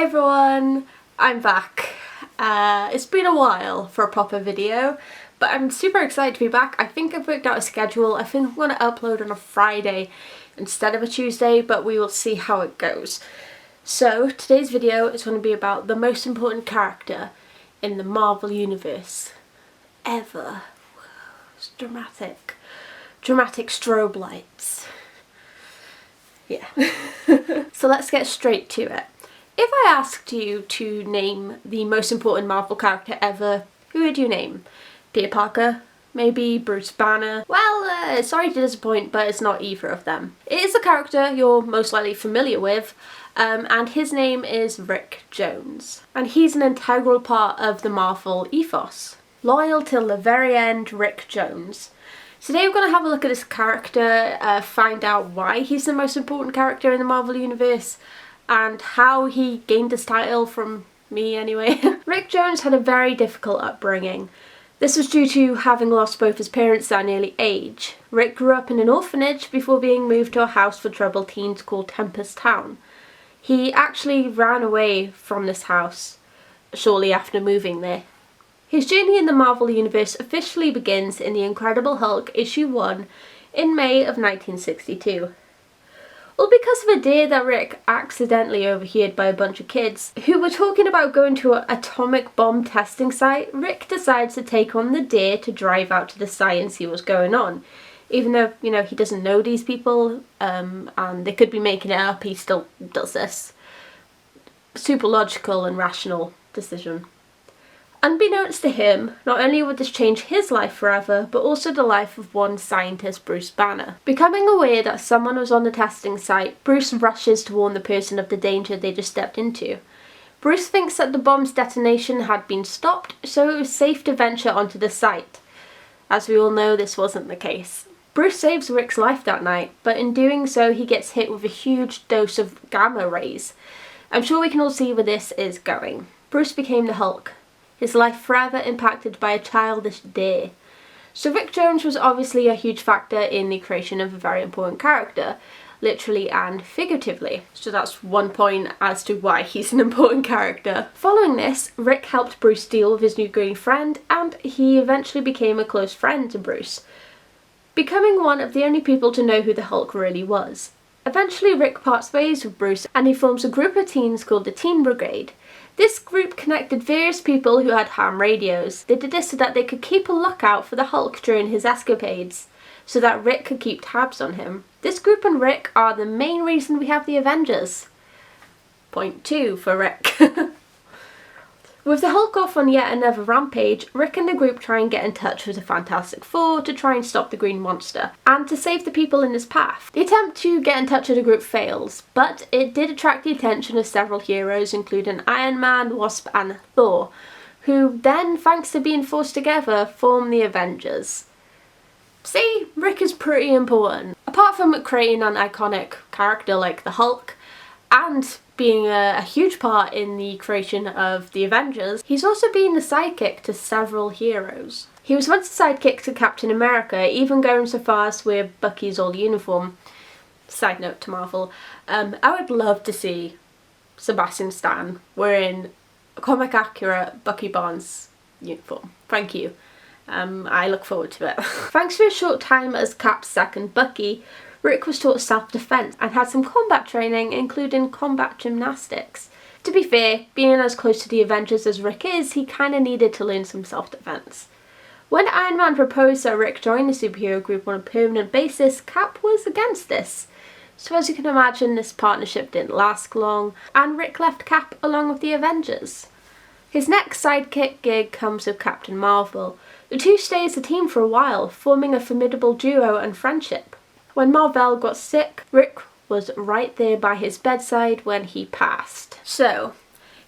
Hi everyone, I'm back. It's been a while for a proper video, but I'm super excited to be back. I think I've worked out a schedule. I think I'm going to upload on a Friday instead of a Tuesday, but we will see how it goes. So today's video is going to be about the most important character in the Marvel Universe ever. It's dramatic. Dramatic strobe lights. Yeah. So let's get straight to it. If I asked you to name the most important Marvel character ever, who would you name? Peter Parker? Maybe Bruce Banner? Well, sorry to disappoint, but it's not either of them. It is a character you're most likely familiar with, and his name is Rick Jones. And he's an integral part of the Marvel ethos. Loyal till the very end, Rick Jones. Today we're going to have a look at this character, find out why he's the most important character in the Marvel Universe, and how he gained his title from me anyway. Rick Jones had a very difficult upbringing. This was due to having lost both his parents at an early age. Rick grew up in an orphanage before being moved to a house for troubled teens called Tempest Town. He actually ran away from this house shortly after moving there. His journey in the Marvel Universe officially begins in The Incredible Hulk issue 1 in May of 1962. All because of a dare that Rick accidentally overheard by a bunch of kids who were talking about going to an atomic bomb testing site. Rick decides to take on the dare to drive out to the site and see what's going on. Even though, he doesn't know these people, and they could be making it up, he still does this. Super logical and rational decision. Unbeknownst to him, not only would this change his life forever, but also the life of one scientist, Bruce Banner. Becoming aware that someone was on the testing site, Bruce rushes to warn the person of the danger they just stepped into. Bruce thinks that the bomb's detonation had been stopped, so it was safe to venture onto the site. As we all know, this wasn't the case. Bruce saves Rick's life that night, but in doing so he gets hit with a huge dose of gamma rays. I'm sure we can all see where this is going. Bruce became the Hulk. His life forever impacted by a childish dare. So Rick Jones was obviously a huge factor in the creation of a very important character, literally and figuratively. So that's one point as to why he's an important character. Following this, Rick helped Bruce deal with his new green friend, and he eventually became a close friend to Bruce, becoming one of the only people to know who the Hulk really was. Eventually Rick parts ways with Bruce and he forms a group of teens called the Teen Brigade. This group connected various people who had ham radios. They did this so that they could keep a lookout for the Hulk during his escapades, so that Rick could keep tabs on him. This group and Rick are the main reason we have the Avengers. Point 2 for Rick. With the Hulk off on yet another rampage, Rick and the group try and get in touch with the Fantastic Four to try and stop the Green Monster, and to save the people in his path. The attempt to get in touch with the group fails, but it did attract the attention of several heroes, including Iron Man, Wasp and Thor, who then, thanks to being forced together, form the Avengers. See, Rick is pretty important. Apart from creating an iconic character like the Hulk, and being a huge part in the creation of the Avengers, he's also been the sidekick to several heroes. He was once a sidekick to Captain America, even going so far as to wear Bucky's old uniform. Side note to Marvel, I would love to see Sebastian Stan wearing a comic accurate Bucky Barnes uniform. Thank you. I look forward to it. Thanks to his short time as Cap's second Bucky, Rick was taught self-defense and had some combat training, including combat gymnastics. To be fair, being as close to the Avengers as Rick is, he kinda needed to learn some self-defense. When Iron Man proposed that Rick join the superhero group on a permanent basis, Cap was against this. So as you can imagine, this partnership didn't last long, and Rick left Cap along with the Avengers. His next sidekick gig comes with Captain Marvel. The two stay as a team for a while, forming a formidable duo and friendship. When Marvel got sick, Rick was right there by his bedside when he passed. So,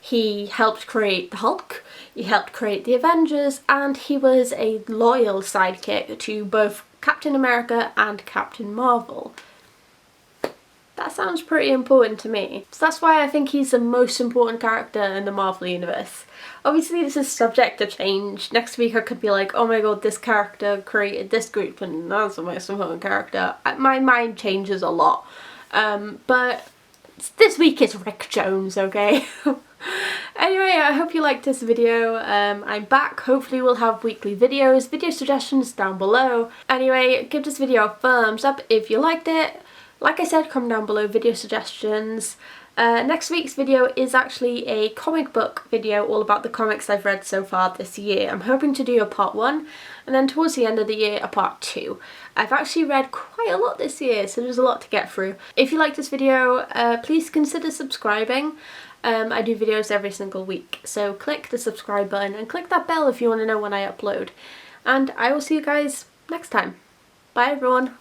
he helped create the Hulk, he helped create the Avengers, and he was a loyal sidekick to both Captain America and Captain Marvel. That sounds pretty important to me. So that's why I think he's the most important character in the Marvel Universe. Obviously this is subject to change. Next week I could be like, oh my god, this character created this group and that's the most important character. My mind changes a lot. But this week is Rick Jones, okay? Anyway, I hope you liked this video. I'm back. Hopefully we'll have weekly videos, video suggestions down below. Anyway, give this video a thumbs up if you liked it. Like I said, comment down below video suggestions. Next week's video is actually a comic book video all about the comics I've read so far this year. I'm hoping to do a part 1 and then towards the end of the year a part 2. I've actually read quite a lot this year, so there's a lot to get through. If you like this video, please consider subscribing. I do videos every single week, so click the subscribe button and click that bell if you want to know when I upload. And I will see you guys next time. Bye everyone!